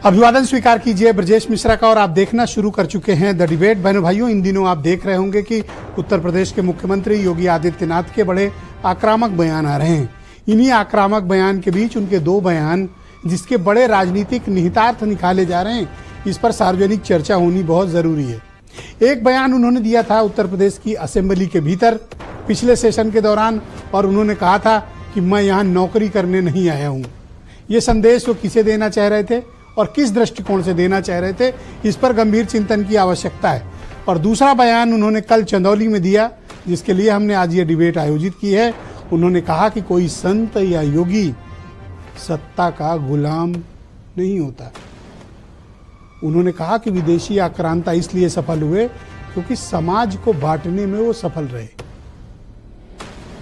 अभिवादन स्वीकार कीजिए ब्रजेश मिश्रा का और आप देखना शुरू कर चुके हैं द डिबेट। बहनों भाइयों, इन दिनों आप देख रहे होंगे कि उत्तर प्रदेश के मुख्यमंत्री योगी आदित्यनाथ के बड़े आक्रामक बयान आ रहे हैं। इन्हीं आक्रामक बयान के बीच उनके दो बयान जिसके बड़े राजनीतिक निहितार्थ निकाले जा रहे हैं, इस पर सार्वजनिक चर्चा होनी बहुत ज़रूरी है। एक बयान उन्होंने दिया था उत्तर प्रदेश की असेंबली के भीतर पिछले सेशन के दौरान, और उन्होंने कहा था कि मैं यहाँ नौकरी करने नहीं आया हूँ। ये संदेश वो किसे देना चाह रहे थे और किस दृष्टिकोण से देना चाह रहे थे, इस पर गंभीर चिंतन की आवश्यकता है। और दूसरा बयान उन्होंने कल चंदौली में दिया, जिसके लिए हमने आज ये डिबेट आयोजित की है। उन्होंने कहा कि कोई संत या योगी सत्ता का गुलाम नहीं होता। उन्होंने कहा कि विदेशी आक्रांता इसलिए सफल हुए क्योंकि समाज को बांटने में वो सफल रहे।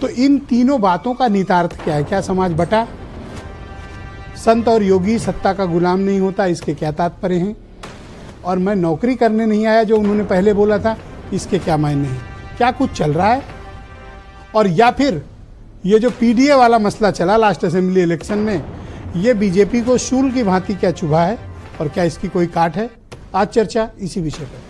तो इन तीनों बातों का निहितार्थ क्या है? क्या समाज बटा? संत और योगी सत्ता का गुलाम नहीं होता, इसके क्या तात्पर्य हैं? और मैं नौकरी करने नहीं आया जो उन्होंने पहले बोला था, इसके क्या मायने हैं? क्या कुछ चल रहा है? और या फिर ये जो पीडीए वाला मसला चला लास्ट असेंबली इलेक्शन में, ये बीजेपी को शूल की भांति क्या चुभा है और क्या इसकी कोई काट है? आज चर्चा इसी विषय पर।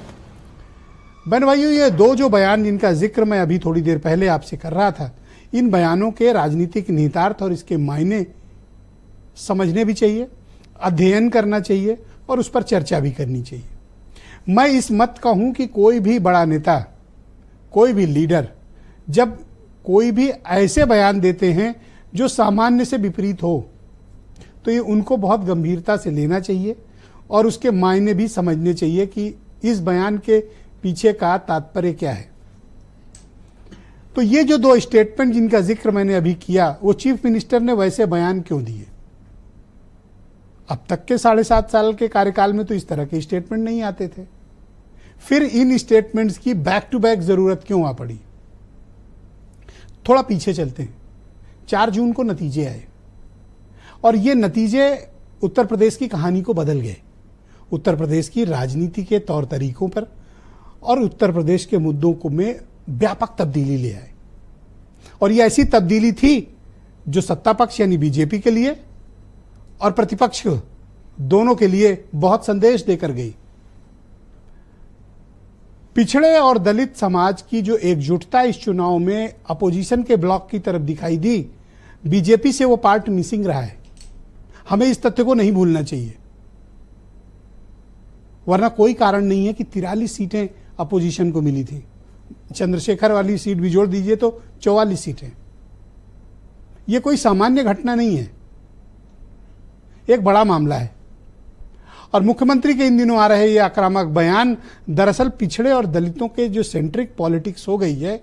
बहन भाइयों, ये दो जो बयान जिनका जिक्र मैं अभी थोड़ी देर पहले आपसे कर रहा था, इन बयानों के राजनीतिक निहितार्थ और इसके मायने समझने भी चाहिए, अध्ययन करना चाहिए और उस पर चर्चा भी करनी चाहिए। मैं इस मत का हूं कि कोई भी बड़ा नेता, कोई भी लीडर जब कोई भी ऐसे बयान देते हैं जो सामान्य से विपरीत हो, तो ये उनको बहुत गंभीरता से लेना चाहिए और उसके मायने भी समझने चाहिए कि इस बयान के पीछे का तात्पर्य क्या है। तो ये जो दो स्टेटमेंट जिनका जिक्र मैंने अभी किया, वो चीफ मिनिस्टर ने वैसे बयान क्यों दिए? अब तक के 7.5 साल के कार्यकाल में तो इस तरह के स्टेटमेंट नहीं आते थे। फिर इन स्टेटमेंट्स की बैक टू बैक जरूरत क्यों आ पड़ी? थोड़ा पीछे चलते हैं। 4 जून को नतीजे आए और ये नतीजे उत्तर प्रदेश की कहानी को बदल गए, उत्तर प्रदेश की राजनीति के तौर तरीकों पर और उत्तर प्रदेश के मुद्दों को में व्यापक तब्दीली ले आए। और ये ऐसी तब्दीली थी जो सत्ता पक्ष यानी बीजेपी के लिए और प्रतिपक्ष दोनों के लिए बहुत संदेश देकर गई। पिछड़े और दलित समाज की जो एकजुटता इस चुनाव में अपोजिशन के ब्लॉक की तरफ दिखाई दी, बीजेपी से वो पार्ट मिसिंग रहा है। हमें इस तथ्य को नहीं भूलना चाहिए, वरना कोई कारण नहीं है कि 43 सीटें अपोजिशन को मिली थी। चंद्रशेखर वाली सीट भी जोड़ दीजिए तो 44 सीटें। ये कोई सामान्य घटना नहीं है, एक बड़ा मामला है। और मुख्यमंत्री के इन दिनों आ रहे ये आक्रामक बयान दरअसल पिछड़े और दलितों के जो सेंट्रिक पॉलिटिक्स हो गई है,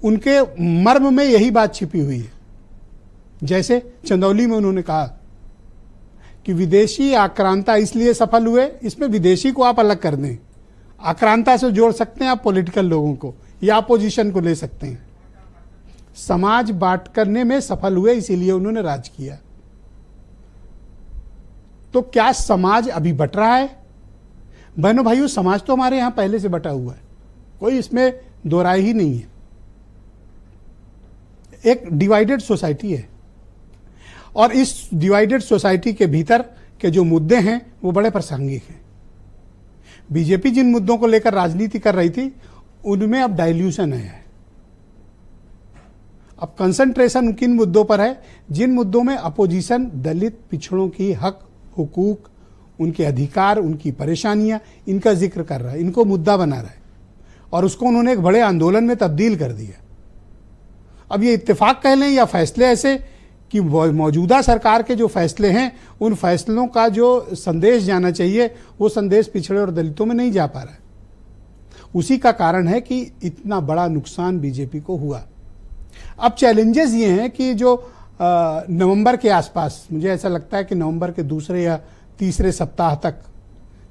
उनके मर्म में यही बात छिपी हुई है। जैसे चंदौली में उन्होंने कहा कि विदेशी आक्रांता इसलिए सफल हुए, इसमें विदेशी को आप अलग कर दें, आक्रांता से जोड़ सकते हैं आप पॉलिटिकल लोगों को या अपोजिशन को ले सकते हैं। समाज बांट करने में सफल हुए, इसीलिए उन्होंने राज किया। तो क्या समाज अभी बट रहा है? बहनों भाइयों, समाज तो हमारे यहां पहले से बटा हुआ है, कोई इसमें दो राय ही नहीं है। एक डिवाइडेड सोसाइटी है और इस डिवाइडेड सोसाइटी के भीतर के जो मुद्दे हैं वो बड़े प्रासंगिक हैं। बीजेपी जिन मुद्दों को लेकर राजनीति कर रही थी, उनमें अब डाइल्यूशन आया है। अब कंसंट्रेशन किन मुद्दों पर है? जिन मुद्दों में अपोजिशन दलित पिछड़ों की हक, हुकूक, उनके अधिकार, उनकी परेशानियां, इनका जिक्र कर रहा है, इनको मुद्दा बना रहा है और उसको उन्होंने एक बड़े आंदोलन में तब्दील कर दिया। अब ये इत्तेफाक कह लें या फैसले ऐसे कि मौजूदा सरकार के जो फैसले हैं, उन फैसलों का जो संदेश जाना चाहिए वो संदेश पिछड़े और दलितों में नहीं जा पा रहा है। उसी का कारण है कि इतना बड़ा नुकसान बीजेपी को हुआ। अब चैलेंजेस ये हैं कि जो नवंबर के आसपास, मुझे ऐसा लगता है कि नवंबर के दूसरे या तीसरे सप्ताह तक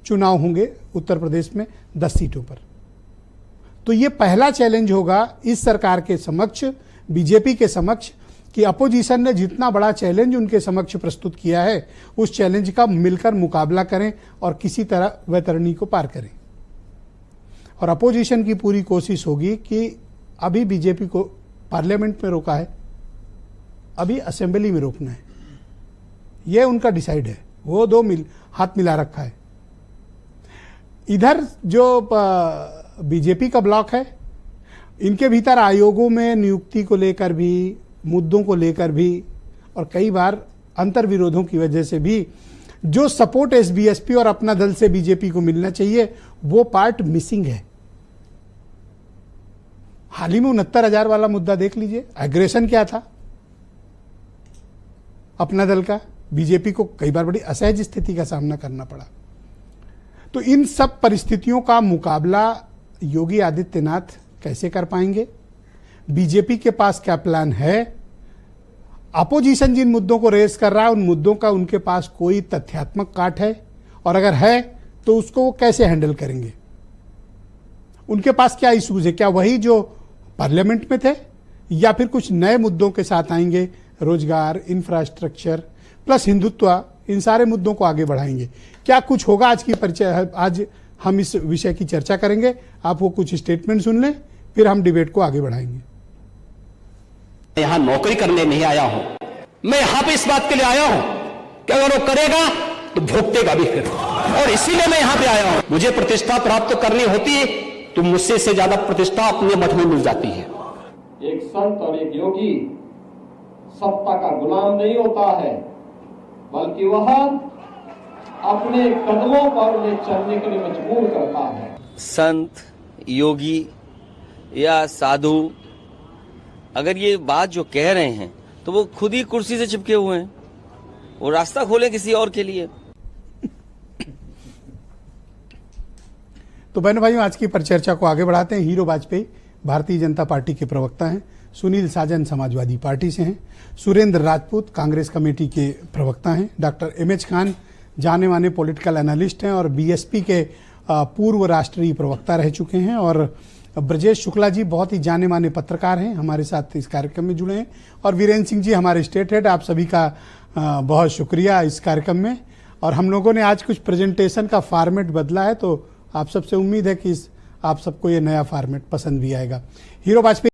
चुनाव होंगे उत्तर प्रदेश में 10 सीटों पर। तो ये पहला चैलेंज होगा इस सरकार के समक्ष, बीजेपी के समक्ष, कि अपोजिशन ने जितना बड़ा चैलेंज उनके समक्ष प्रस्तुत किया है, उस चैलेंज का मिलकर मुकाबला करें और किसी तरह वैतरणी को पार करें। और अपोजिशन की पूरी कोशिश होगी कि अभी बीजेपी को पार्लियामेंट में रोका है, अभी असेंबली में रोकना है। ये उनका डिसाइड है। वो दो हाथ मिला रखा है। इधर जो बीजेपी का ब्लॉक है, इनके भीतर आयोगों में नियुक्ति को लेकर भी, मुद्दों को लेकर भी और कई बार अंतर्विरोधों की वजह से भी जो सपोर्ट एसबीएसपी और अपना दल से बीजेपी को मिलना चाहिए वो पार्ट मिसिंग है। हाल ही में 69,000 वाला मुद्दा देख लीजिए, एग्रेशन क्या था अपना दल का, बीजेपी को कई बार बड़ी असहज स्थिति का सामना करना पड़ा। तो इन सब परिस्थितियों का मुकाबला योगी आदित्यनाथ कैसे कर पाएंगे, बीजेपी के पास क्या प्लान है, अपोजिशन जिन मुद्दों को रेस कर रहा है उन मुद्दों का उनके पास कोई तथ्यात्मक काट है, और अगर है तो उसको वो कैसे हैंडल करेंगे, उनके पास क्या इश्यूज है, क्या वही जो पार्लियामेंट में थे या फिर कुछ नए मुद्दों के साथ आएंगे, रोजगार, इंफ्रास्ट्रक्चर प्लस हिंदुत्व, इन सारे मुद्दों को आगे बढ़ाएंगे, क्या कुछ होगा। आज हम इस विषय की चर्चा करेंगे। आप वो कुछ स्टेटमेंट सुन लें, फिर हम डिबेट को आगे बढ़ाएंगे। यहां नौकरी करने नहीं आया हूं, मैं यहां पे इस बात के लिए आया हूं कि अगर वो करेगा तो भुगतेगा भी फिर, और इसीलिए मैं यहां पे आया हूं। मुझे प्रतिष्ठा प्राप्त करनी होती है तो मुझसे से ज्यादा प्रतिष्ठा अपने मठ में मिल जाती है। एक संत और एक योगी सत्ता का गुलाम नहीं होता है, बल्कि वह अपने कदमों पर उन्हें चलने के लिए मजबूर करता है। संत, योगी या साधु अगर ये बात जो कह रहे हैं तो वो खुद ही कुर्सी से चिपके हुए हैं, वो रास्ता खोले किसी और के लिए। तो बहनों भाइयों, आज की परिचर्चा को आगे बढ़ाते हैं। हीरो वाजपेयी भारतीय जनता पार्टी के प्रवक्ता हैं, सुनील साजन समाजवादी पार्टी से हैं, सुरेंद्र राजपूत कांग्रेस कमेटी के प्रवक्ता हैं, डॉक्टर एमएच खान जाने माने पॉलिटिकल एनालिस्ट हैं और बीएसपी के पूर्व राष्ट्रीय प्रवक्ता रह चुके हैं, और ब्रजेश शुक्ला जी बहुत ही जाने माने पत्रकार हैं, हमारे साथ इस कार्यक्रम में जुड़े हैं, और वीरेंद्र सिंह जी हमारे स्टेट हेड। आप सभी का बहुत शुक्रिया इस कार्यक्रम में। और हम लोगों ने आज कुछ प्रेजेंटेशन का फॉर्मेट बदला है, तो आप सबसे उम्मीद है कि आप सबको ये नया फॉर्मेट पसंद भी आएगा। हीरो वाजपेयी